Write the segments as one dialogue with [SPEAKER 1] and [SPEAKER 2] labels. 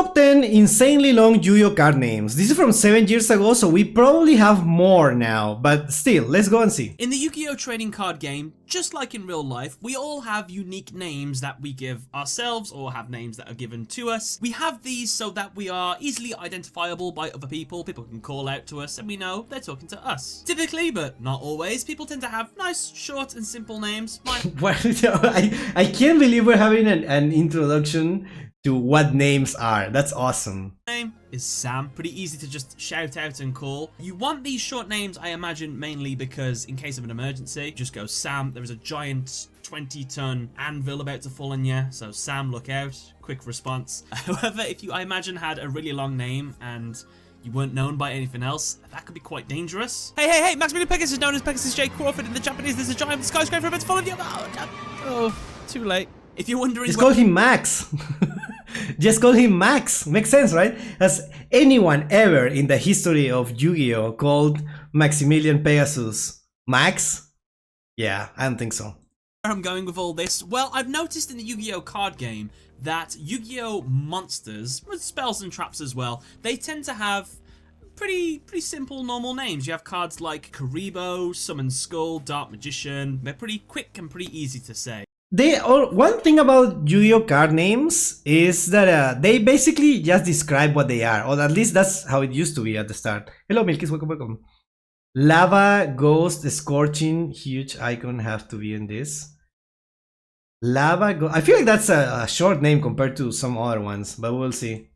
[SPEAKER 1] top 10 insanely long Yugioh card names. This is from 7 years ago, so we probably have more now, but still, let's go and see.
[SPEAKER 2] In the Yu-Gi-Oh trading card game, just like in real life, we all have unique names that we give ourselves or have names that are given to us. We have these so that we are easily identifiable by other people. People can call out to us and we know they're talking to us. Typically, but not always, people tend to have nice, short and simple names.
[SPEAKER 1] I can't believe we're having an introduction to what names are. That's awesome.
[SPEAKER 2] Name is Sam. Pretty easy to just shout out and call. You want these short names, I imagine, mainly because in case of an emergency, just go Sam. There is a giant 20-ton anvil about to fall on you, so Sam, look out. Quick response. However, if you, I imagine, had a really long name and you weren't known by anything else, that could be quite dangerous. Hey, Maximilian Pegasus is known as Pegasus J. Crawford in the Japanese. There's a giant skyscraper about to fall on you. Oh, too late. If you're wondering,
[SPEAKER 1] just call him Max. Just call him Max. Makes sense, right? Has anyone ever in the history of Yu-Gi-Oh called Maximilian Pegasus Max? Yeah, I don't think so.
[SPEAKER 2] Where I'm going with all this? Well, I've noticed in the Yu-Gi-Oh card game that Yu-Gi-Oh monsters, with spells and traps as well, they tend to have pretty simple normal names. You have cards like Karibo, Summon Skull, Dark Magician. They're pretty quick and pretty easy to say.
[SPEAKER 1] One thing about Yu-Gi-Oh card names is that they basically just describe what they are, or at least that's how it used to be at the start. Hello Milkis, welcome. Lava, Ghost, Scorching, huge icon have to be in this. Lava, I feel like that's a short name compared to some other ones, but we'll see.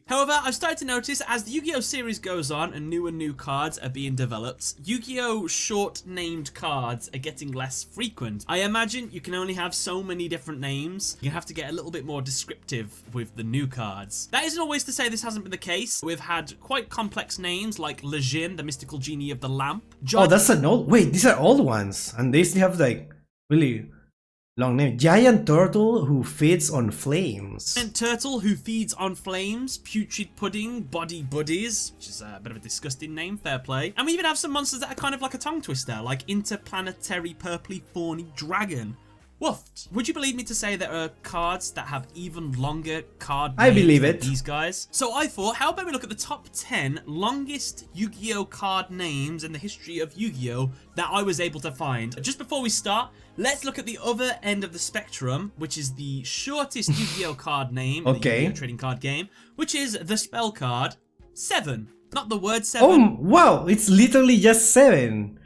[SPEAKER 2] However, I've started to notice as the Yu-Gi-Oh series goes on and new cards are being developed, Yu-Gi-Oh short named cards are getting less frequent. I imagine you can only have so many different names. You have to get a little bit more descriptive with the new cards. That isn't always to say this hasn't been the case. We've had quite complex names like Lejin, the mystical genie of the lamp.
[SPEAKER 1] Oh, that's an old... Wait, these are old ones. And they still have like really long name. Giant turtle who feeds on flames.
[SPEAKER 2] Giant turtle who feeds on flames. Putrid pudding. Body buddies, which is a bit of a disgusting name. Fair play. And we even have some monsters that are kind of like a tongue twister, like interplanetary purpley thorny dragon. Woofed. Would you believe me to say there are cards that have even longer card names?
[SPEAKER 1] I believe it.
[SPEAKER 2] These guys. So I thought, how about we look at the top 10 longest Yu-Gi-Oh card names in the history of Yu-Gi-Oh that I was able to find. Just before we start, let's look at the other end of the spectrum, which is the shortest Yu-Gi-Oh card name in the Yu-Gi-Oh trading card game, which is the spell card 7. Not the word 7.
[SPEAKER 1] Oh, wow, it's literally just 7.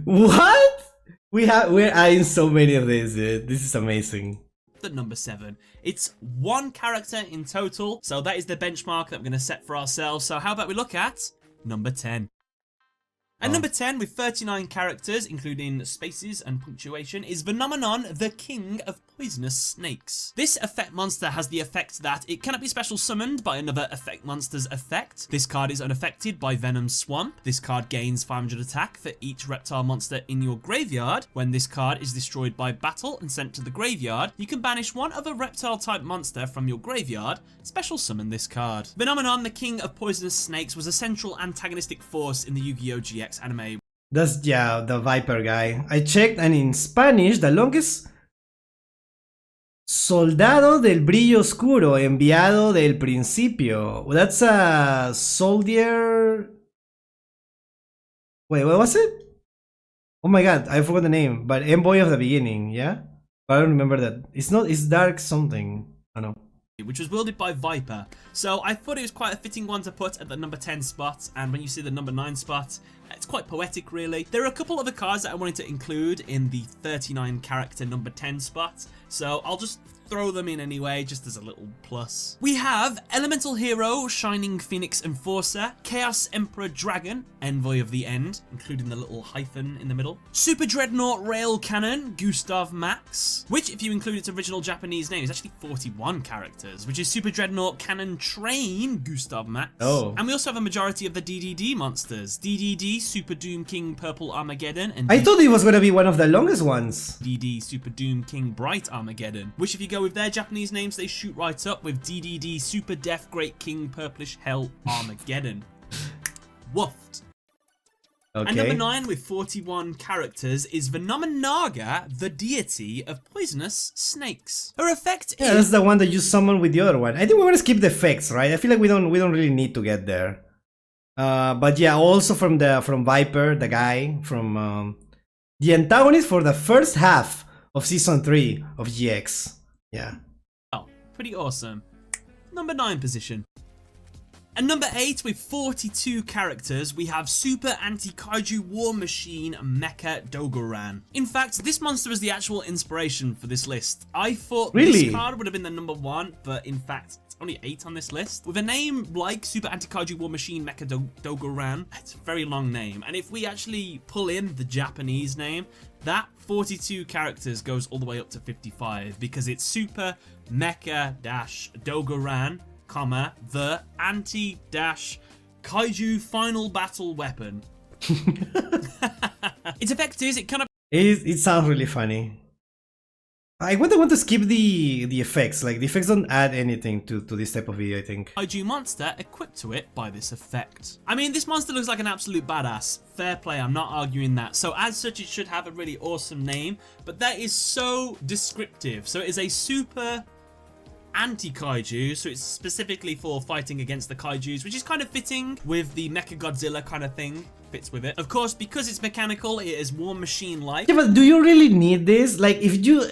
[SPEAKER 1] What? We're adding so many of these, dude. This is amazing.
[SPEAKER 2] The number 7. It's 1 character in total, so that is the benchmark that we're going to set for ourselves. So how about we look at number 10? At number 10, with 39 characters, including spaces and punctuation, is Phenomenon, the King of Poisonous Snakes. This effect monster has the effect that it cannot be special summoned by another effect monster's effect. This card is unaffected by Venom Swamp. This card gains 500 attack for each reptile monster in your graveyard. When this card is destroyed by battle and sent to the graveyard, you can banish one other reptile type monster from your graveyard, special summon this card. Phenomenon, the King of Poisonous Snakes, was a central antagonistic force in the Yu-Gi-Oh! GX anime.
[SPEAKER 1] That's, yeah, the Viper guy. I checked, and in Spanish, the longest... Soldado del brillo oscuro, enviado del principio. That's a soldier... Wait, what was it? Oh my god, I forgot the name. But envoy of the beginning, yeah? But I don't remember that. It's not, it's dark something. I don't know.
[SPEAKER 2] Which was wielded by Viper. So I thought it was quite a fitting one to put at the number 10 spot, and when you see the number 9 spot, it's quite poetic really. There are a couple other cards that I wanted to include in the 39 character number 10 spot, so I'll just throw them in anyway, just as a little plus. We have Elemental Hero, Shining Phoenix Enforcer, Chaos Emperor Dragon, Envoy of the End, including the little hyphen in the middle, Super Dreadnought Rail Cannon, Gustav Max, which if you include its original Japanese name is actually 41 characters, which is Super Dreadnought Cannon Train, Gustav Max.
[SPEAKER 1] Oh.
[SPEAKER 2] And we also have a majority of the DDD monsters, DDD, Super Doom King Purple Armageddon, and
[SPEAKER 1] I thought it was gonna be one of the longest ones.
[SPEAKER 2] DD Super Doom King Bright Armageddon, which if you go with their Japanese names, they shoot right up with DDD Super Death Great King Purplish Hell Armageddon. Woofed. And number
[SPEAKER 1] Okay.
[SPEAKER 2] 9 with 41 characters is Venomenaga, the deity of poisonous snakes. Her effect
[SPEAKER 1] Yeah,
[SPEAKER 2] is...
[SPEAKER 1] that's the one that you summon with the other one. I think we're gonna skip the effects, right? I feel like we don't really need to get there. But yeah, also from Viper, the guy from the antagonist for the first half of season 3 of GX. Yeah.
[SPEAKER 2] Oh, pretty awesome. Number 9 position. And number 8 with 42 characters, we have Super Anti-Kaiju War Machine Mecha Dogoran. In fact, this monster was the actual inspiration for this list. I thought
[SPEAKER 1] Really?
[SPEAKER 2] this card would have been the number 1, but in fact, it's only 8 on this list. With a name like Super Anti-Kaiju War Machine Mecha Dogoran, it's a very long name. And if we actually pull in the Japanese name, that 42 characters goes all the way up to 55 because it's Super Mecha Dogoran, comma, the anti-kaiju final battle weapon. Its effect is it kind of...
[SPEAKER 1] It sounds really funny. I wouldn't want to skip the effects. Like, the effects don't add anything to this type of video, I think.
[SPEAKER 2] kaiju monster equipped to it by this effect. I mean, this monster looks like an absolute badass. Fair play, I'm not arguing that. So as such, it should have a really awesome name, but that is so descriptive. So it is a super anti-kaiju, so it's specifically for fighting against the kaijus, which is kind of fitting with the Mechagodzilla kind of thing. Fits with it. Of course, because it's mechanical, it is War Machine-like.
[SPEAKER 1] Yeah, but do you really need this? Like, if you...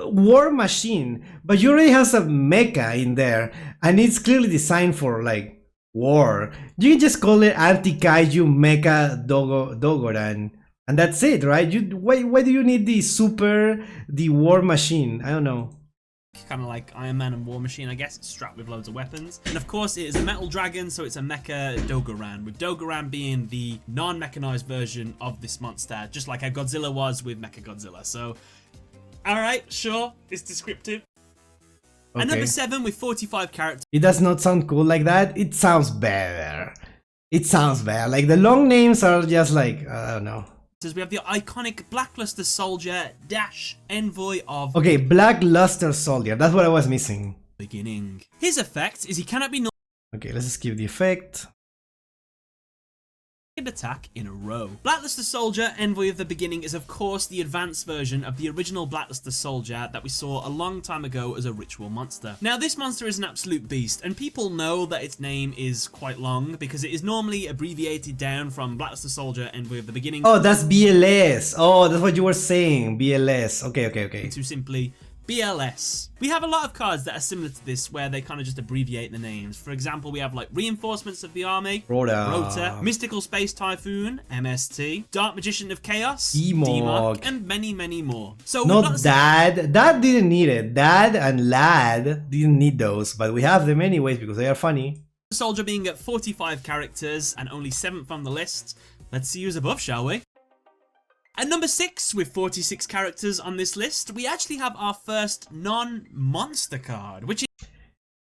[SPEAKER 1] War Machine, but you already have some mecha in there, and it's clearly designed for, like, war. You can just call it Anti-Kaiju Mecha Dogoran, and that's it, right? Why do you need the War Machine? I don't know.
[SPEAKER 2] Kind of like Iron Man and War Machine, I guess. It's strapped with loads of weapons. And of course, it is a metal dragon, so it's a Mecha Dogoran, with Dogoran being the non-mechanized version of this monster, just like how Godzilla was with Mechagodzilla. So, alright, sure, it's descriptive.
[SPEAKER 1] Okay.
[SPEAKER 2] And number 7 with 45 characters.
[SPEAKER 1] It does not sound cool like that. It sounds better. It sounds better. Like, the long names are just like, I don't know.
[SPEAKER 2] We have the iconic Blackluster Soldier dash envoy of...
[SPEAKER 1] Okay, Blackluster Soldier. That's what I was missing.
[SPEAKER 2] Beginning. His effect is he cannot be
[SPEAKER 1] Okay, let's skip the effect.
[SPEAKER 2] attack in a row. Blackluster Soldier, Envoy of the Beginning, is of course the advanced version of the original Blackluster Soldier that we saw a long time ago as a ritual monster. Now this monster is an absolute beast, and people know that its name is quite long because it is normally abbreviated down from Blackluster Soldier, Envoy of the Beginning.
[SPEAKER 1] Oh, that's BLS. Oh, that's what you were saying. BLS. Okay.
[SPEAKER 2] To simply BLS. We have a lot of cards that are similar to this where they kind of just abbreviate the names. For example, we have like Reinforcements of the Army, Rota, Mystical Space Typhoon, MST, Dark Magician of Chaos,
[SPEAKER 1] Demog,
[SPEAKER 2] and many, many more. So
[SPEAKER 1] not Dad. Dad didn't need it. Dad and Lad didn't need those, but we have them anyways because they are funny.
[SPEAKER 2] Soldier being at 45 characters and only 7th on the list. Let's see who's above, shall we? At number 6, with 46 characters on this list, we actually have our first non-monster card, which is...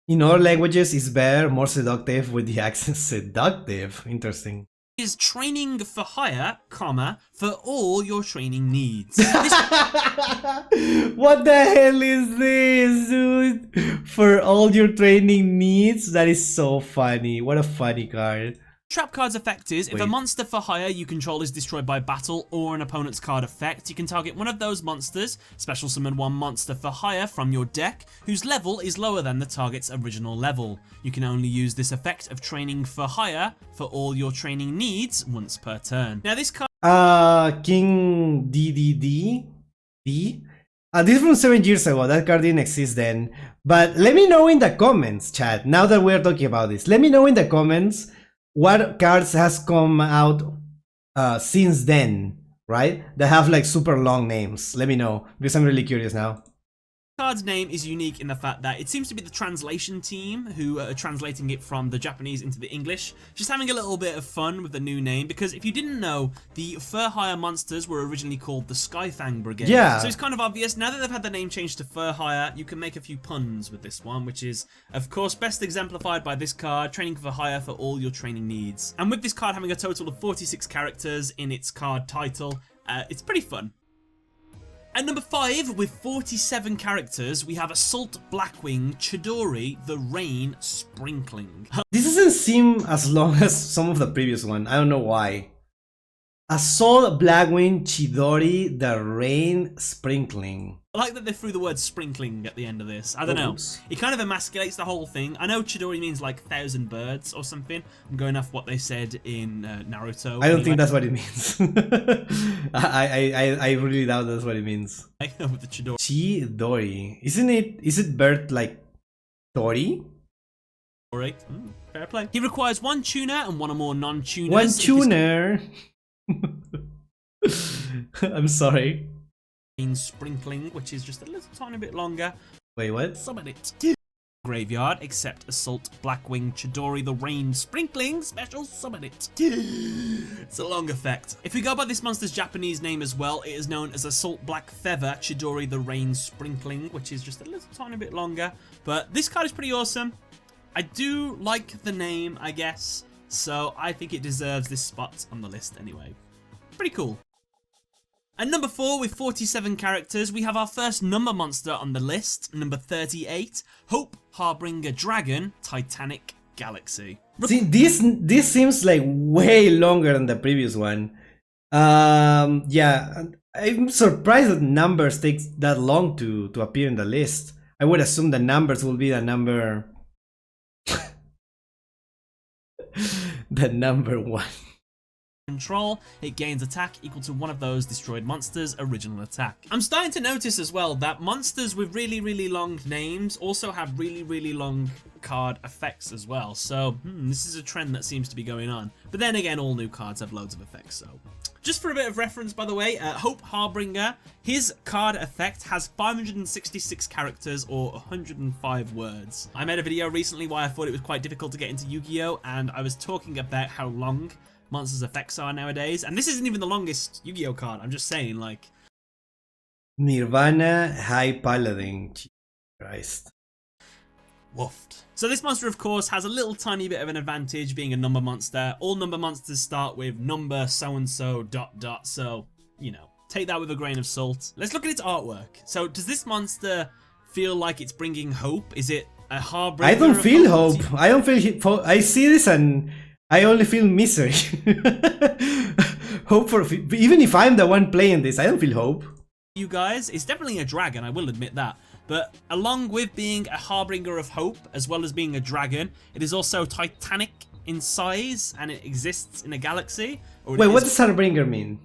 [SPEAKER 1] In other languages, it's better, more seductive with the accent seductive. Interesting.
[SPEAKER 2] Is training for hire, comma, for all your training needs.
[SPEAKER 1] What the hell is this, dude? For all your training needs? That is so funny. What a funny card.
[SPEAKER 2] Trap card's effect is, if a monster for hire you control is destroyed by battle or an opponent's card effect, you can target one of those monsters, special summon one monster for hire from your deck, whose level is lower than the target's original level. You can only use this effect of training for hire for all your training needs once per turn. Now this card...
[SPEAKER 1] King DDD? D? This is from 7 years ago, that card didn't exist then. But let me know in the comments, chat, now that we're talking about this. Let me know in the comments what cards has come out since then, right? That have like super long names. Let me know, because I'm really curious now.
[SPEAKER 2] Card's name is unique in the fact that it seems to be the translation team who are translating it from the Japanese into the English, just having a little bit of fun with the new name, because if you didn't know, the Fur Hire monsters were originally called the Skyfang Brigade.
[SPEAKER 1] Yeah.
[SPEAKER 2] So it's kind of obvious, now that they've had the name changed to Fur Hire, you can make a few puns with this one, which is, of course, best exemplified by this card, training for hire for all your training needs. And with this card having a total of 46 characters in its card title, it's pretty fun. At number 5, with 47 characters, we have Assault Blackwing Chidori, the Rain Sprinkling.
[SPEAKER 1] This doesn't seem as long as some of the previous one. I don't know why. Assault Blackwing Chidori the Rain Sprinkling.
[SPEAKER 2] I like that they threw the word sprinkling at the end of this. I don't know.
[SPEAKER 1] Oops.
[SPEAKER 2] It kind of emasculates the whole thing. I know Chidori means like 1,000 birds or something. I'm going off what they said in Naruto.
[SPEAKER 1] I don't think that's what it means. I really doubt that's what it means.
[SPEAKER 2] With the Chidori.
[SPEAKER 1] Chidori. Is it bird like Tori?
[SPEAKER 2] Fair play. He requires one tuner and one or more non-tuners.
[SPEAKER 1] One tuner. I'm sorry.
[SPEAKER 2] Sprinkling, which is just a little tiny bit longer.
[SPEAKER 1] Wait, what?
[SPEAKER 2] Summon it. Graveyard, except Assault Blackwing Chidori the Rain Sprinkling, special summon it. It's a long effect. If we go by this monster's Japanese name as well, it is known as Assault Black Feather Chidori the Rain Sprinkling, which is just a little tiny bit longer. But this card is pretty awesome. I do like the name, I guess, so I think it deserves this spot on the list anyway. Pretty cool. At number 4, with 47 characters, we have our first number monster on the list, number 38, Hope Harbinger Dragon, Titanic Galaxy.
[SPEAKER 1] See, this seems like way longer than the previous one. Yeah, I'm surprised that numbers takes that long to appear in the list. I would assume the numbers will be the number... the number 1.
[SPEAKER 2] Control, it gains attack equal to one of those destroyed monsters' original attack. I'm starting to notice as well that monsters with really long names also have really long card effects as well. So this is a trend that seems to be going on. But then again, all new cards have loads of effects, so... Just for a bit of reference, by the way, Hope Harbinger, his card effect has 566 characters or 105 words. I made a video recently why I thought it was quite difficult to get into Yu-Gi-Oh! And I was talking about how long monsters' effects are nowadays, and this isn't even the longest Yu-Gi-Oh! Card. I'm just saying, like...
[SPEAKER 1] Nirvana High Paladin. Jesus Christ.
[SPEAKER 2] Woofed. So this monster, of course, has a little tiny bit of an advantage being a number monster. All number monsters start with number so-and-so ... So, you know, take that with a grain of salt. Let's look at its artwork. So does this monster feel like it's bringing hope? Is it a harbinger?
[SPEAKER 1] I don't feel hope. I don't feel... I see this and I only feel misery. Hope for... Even if I'm the one playing this, I don't feel hope.
[SPEAKER 2] You guys, it's definitely a dragon, I will admit that. But along with being a harbinger of hope, as well as being a dragon, it is also titanic in size, and it exists in a galaxy.
[SPEAKER 1] Wait, what does harbinger mean?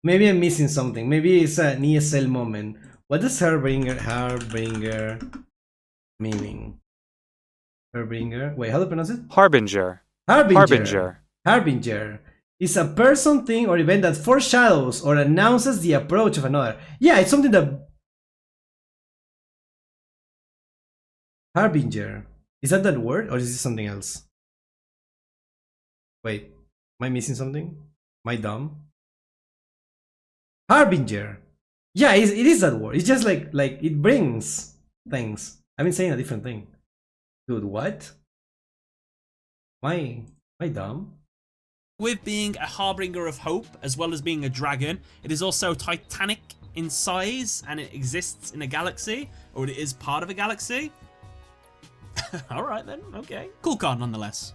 [SPEAKER 1] Maybe I'm missing something. Maybe it's an ESL moment. What does harbinger meaning? Harbinger? Wait, how do you pronounce it?
[SPEAKER 3] Harbinger.
[SPEAKER 1] Harbinger is a person, thing, or event that foreshadows or announces the approach of another. Yeah, it's something that... Harbinger. Is that word, or is this something else? Wait, am I missing something? Am I dumb? Harbinger. Yeah, it is that word. It's just like it brings things. I've been saying a different thing. Dude, what? Am I dumb?
[SPEAKER 2] With being a harbinger of hope, as well as being a dragon, it is also titanic in size, and it exists in a galaxy, or it is part of a galaxy. Alright then, okay. Cool card nonetheless.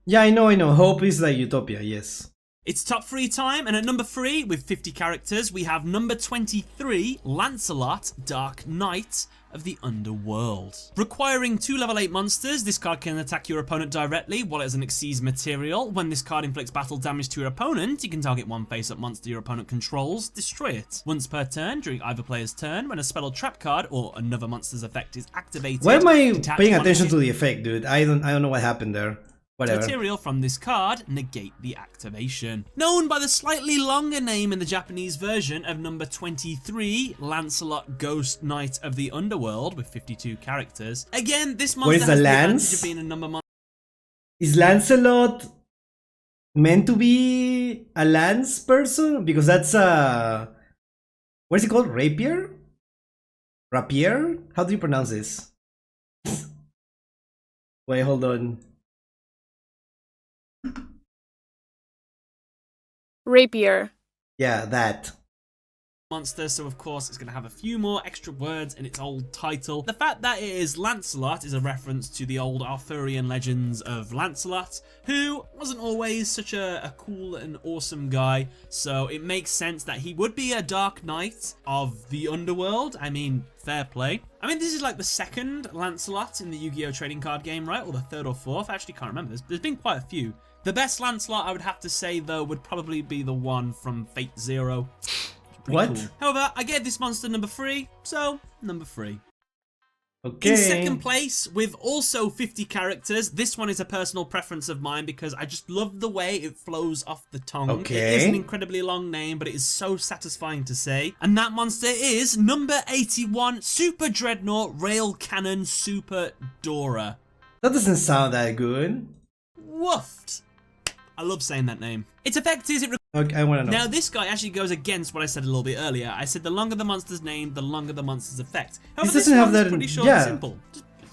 [SPEAKER 1] Yeah, I know. Hope is like utopia, yes.
[SPEAKER 2] It's top 3 time, and at number 3, with 50 characters, we have number 23, Lancelot, Dark Knight of the Underworld. Requiring 2 level 8 monsters, this card can attack your opponent directly while it is an Xyz material. When this card inflicts battle damage to your opponent, you can target one face-up monster your opponent controls, destroy it. Once per turn, during either player's turn, when a spell or trap card or another monster's effect is activated...
[SPEAKER 1] Why am I paying attention to the effect, dude? I don't know what happened there. Whatever.
[SPEAKER 2] Material from this card negate the activation. Known by the slightly longer name in the Japanese version of number 23, Lancelot Ghost Knight of the Underworld, with 52 characters. Again, this monster has the advantage of being a number monster.
[SPEAKER 1] Is Lancelot meant to be a lance person? Because that's what is it called? Rapier? Rapier? How do you pronounce this? Wait, hold on.
[SPEAKER 4] Rapier.
[SPEAKER 1] Yeah, that.
[SPEAKER 2] monster, so of course it's going to have a few more extra words in its old title. The fact that it is Lancelot is a reference to the old Arthurian legends of Lancelot, who wasn't always such a cool and awesome guy, so it makes sense that he would be a dark knight of the underworld. I mean, fair play. I mean, this is like the second Lancelot in the Yu-Gi-Oh! Trading card game, right? Or the third or fourth? I actually can't remember. There's been quite a few. The best Lancelot, I would have to say, though, would probably be the one from Fate Zero.
[SPEAKER 1] What?
[SPEAKER 2] Cool. However, I gave this monster number 3, so number 3.
[SPEAKER 1] Okay.
[SPEAKER 2] In second place, with also 50 characters, this one is a personal preference of mine because I just love the way it flows off the tongue.
[SPEAKER 1] Okay.
[SPEAKER 2] It is an incredibly long name, but it is so satisfying to say. And that monster is number 81, Super Dreadnought Rail Cannon Super Dora.
[SPEAKER 1] That doesn't sound that good.
[SPEAKER 2] Woofed. I love saying that name. Its effect is
[SPEAKER 1] Okay, I want to know.
[SPEAKER 2] Now, this guy actually goes against what I said a little bit earlier. I said the longer the monster's name, the longer the monster's effect. However,
[SPEAKER 1] This doesn't have
[SPEAKER 2] one's
[SPEAKER 1] that-
[SPEAKER 2] pretty short
[SPEAKER 1] yeah.
[SPEAKER 2] and simple.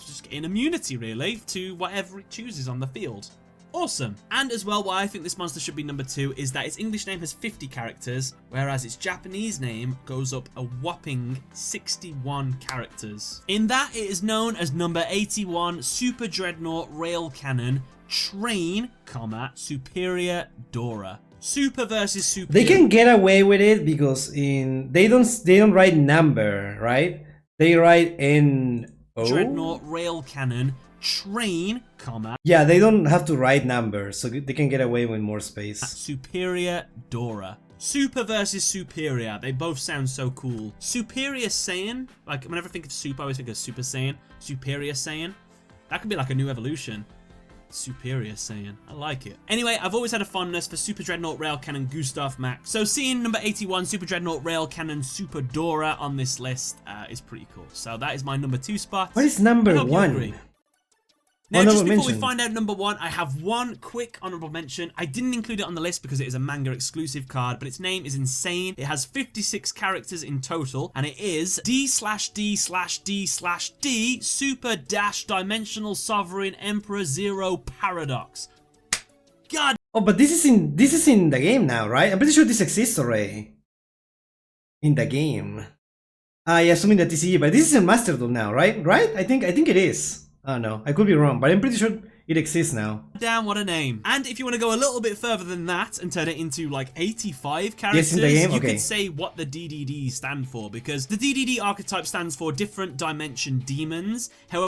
[SPEAKER 2] Just gain immunity, really, to whatever it chooses on the field. Awesome. And as well, why I think this monster should be number 2 is that its English name has 50 characters, whereas its Japanese name goes up a whopping 61 characters. In that, it is known as number 81, Super Dreadnought Rail Cannon Train, Superior Dora. Super versus Superior.
[SPEAKER 1] They can get away with it because they don't write number, right? They write N-O.
[SPEAKER 2] Dreadnought Rail Cannon Train,
[SPEAKER 1] Yeah, they don't have to write numbers, so they can get away with more space.
[SPEAKER 2] Superior Dora. Super versus Superior. They both sound so cool. Superior Saiyan, like whenever I think of Super, I always think of Super Saiyan. Superior Saiyan. That could be like a new evolution. Superior Saiyan. I like it. Anyway, I've always had a fondness for Super Dreadnought Rail Cannon Gustav Max. So seeing number 81 Super Dreadnought Rail Cannon Super Dora on this list is pretty cool. So that is my number 2 spot.
[SPEAKER 1] What is number
[SPEAKER 2] I hope you
[SPEAKER 1] 1?
[SPEAKER 2] agree. Now,
[SPEAKER 1] Honorable
[SPEAKER 2] just before we
[SPEAKER 1] mention.
[SPEAKER 2] find out number 1, I have one quick honorable mention. I didn't include it on the list because it is a manga exclusive card, but its name is insane. It has 56 characters in total, and it is D/D/D/D Super Dash Dimensional Sovereign Emperor Zero Paradox. God.
[SPEAKER 1] Oh, but this is in the game now, right? I'm pretty sure this exists already in the game. Yeah, assuming that TCG, but this is in masterduel now, right? Right? I think it is. Oh no, I could be wrong, but I'm pretty sure it exists now.
[SPEAKER 2] Damn, what a name. And if you want to go a little bit further than that and turn it into like 85 characters,
[SPEAKER 1] Yes, in the game?
[SPEAKER 2] you
[SPEAKER 1] Okay.
[SPEAKER 2] could say what the DDD stand for, because the DDD archetype stands for Different Dimension Demons. However,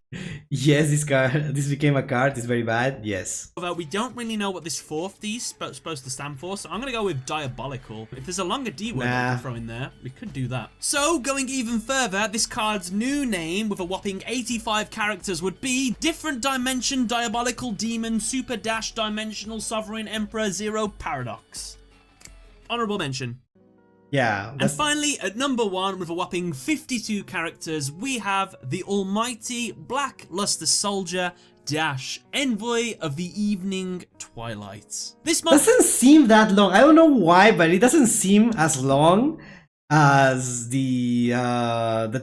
[SPEAKER 1] Yes, this became a card. It's very bad. Yes.
[SPEAKER 2] we don't really know what this fourth D is supposed to stand for, so I'm going to go with Diabolical. If there's a longer D word I can throw in there, we could do that. So, going even further, this card's new name with a whopping 85 characters would be Different Dimension Diabolical Demon Super Dash Dimensional Sovereign Emperor Zero Paradox. Honorable mention.
[SPEAKER 1] Yeah.
[SPEAKER 2] And finally, at number 1, with a whopping 52 characters, we have the almighty Black Luster Soldier Dash Envoy of the Evening Twilight. This month
[SPEAKER 1] doesn't seem that long. I don't know why, but it doesn't seem as long as the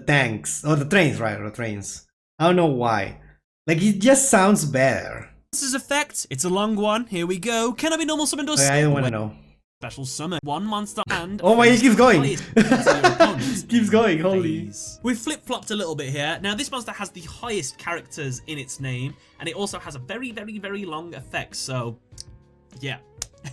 [SPEAKER 1] tanks or the trains, right? Or the trains. I don't know why. Like, it just sounds better.
[SPEAKER 2] monster's effect. It's a long one. Here we go. Can I be normal summoned or
[SPEAKER 1] I don't want to know.
[SPEAKER 2] special summon? One monster and
[SPEAKER 1] Oh my, it keeps going.
[SPEAKER 2] Keeps
[SPEAKER 1] Keeps going, holy.
[SPEAKER 2] We've flip-flopped a little bit here. Now, this monster has the highest characters in its name, and it also has a very, very, very long effect, so yeah.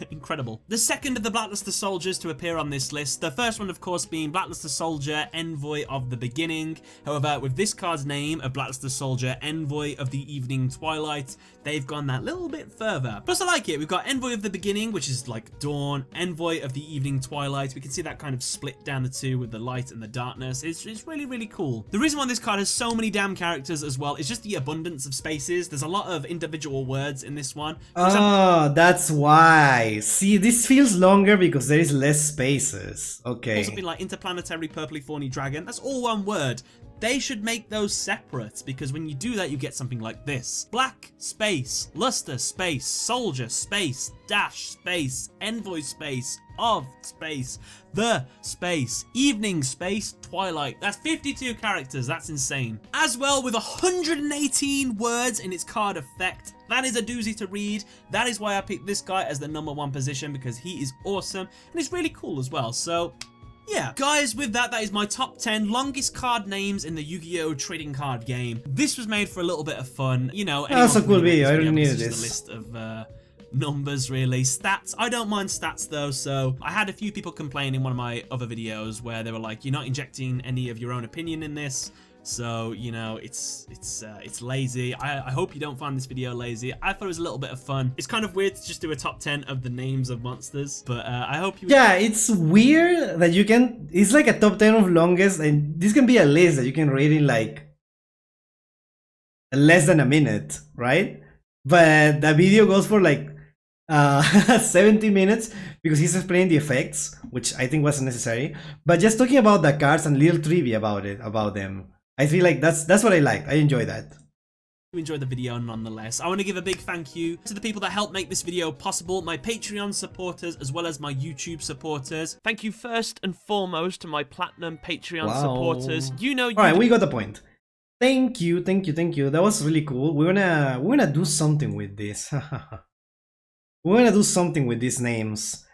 [SPEAKER 2] Incredible. The second of the Blackluster soldiers to appear on this list. The first one, of course, being Blackluster Soldier, Envoy of the Beginning. However, with this card's name of Blackluster Soldier, Envoy of the Evening Twilight, they've gone that little bit further. Plus, I like it. We've got Envoy of the Beginning, which is like dawn, Envoy of the Evening Twilight. We can see that kind of split down the two with the light and the darkness. It's really, really cool. The reason why this card has so many damn characters as well is just the abundance of spaces. There's a lot of individual words in this one. For example,
[SPEAKER 1] Oh, that's why. See, this feels longer because there is less spaces. Okay.
[SPEAKER 2] something like interplanetary purpley thorny dragon. That's all one word. They should make those separate, because when you do that, you get something like this. Black space, luster space, soldier space, dash space, envoy space, of space, the space, evening space, twilight. That's 52 characters. That's insane. As well, with 118 words in its card effect. That is a doozy to read. That is why I picked this guy as the #1 position, because he is awesome and it's really cool as well. So Yeah, guys, with that is my top 10 longest card names in the Yu-Gi-Oh! Trading card game. This was made for a little bit of fun. You know, anyone
[SPEAKER 1] That's a
[SPEAKER 2] can
[SPEAKER 1] cool
[SPEAKER 2] really make
[SPEAKER 1] video.
[SPEAKER 2] this
[SPEAKER 1] I
[SPEAKER 2] video,
[SPEAKER 1] really
[SPEAKER 2] but
[SPEAKER 1] needed
[SPEAKER 2] this is just
[SPEAKER 1] this.
[SPEAKER 2] a list of numbers, really. Stats, I don't mind stats though, so I had a few people complain in one of my other videos where they were like, you're not injecting any of your own opinion in this. So, you know, it's lazy. I hope you don't find this video lazy. I thought it was a little bit of fun. It's kind of weird to just do a top 10 of the names of monsters, but I hope you...
[SPEAKER 1] Yeah, it's weird that you can... It's like a top 10 of longest, and this can be a list that you can read in like less than a minute, right? But the video goes for like 70 minutes because he's explaining the effects, which I think wasn't necessary. But just talking about the cards and little trivia about them. I feel like that's what I liked. I enjoy that.
[SPEAKER 2] You enjoyed the video nonetheless. I want to give a big thank you to the people that helped make this video possible, my Patreon supporters as well as my YouTube supporters. Thank you first and foremost to my Platinum Patreon supporters. You know,
[SPEAKER 1] alright, we got the point. Thank you. That was really cool. We're gonna do something with this. We're gonna do something with these names.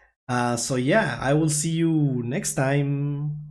[SPEAKER 1] So yeah, I will see you next time.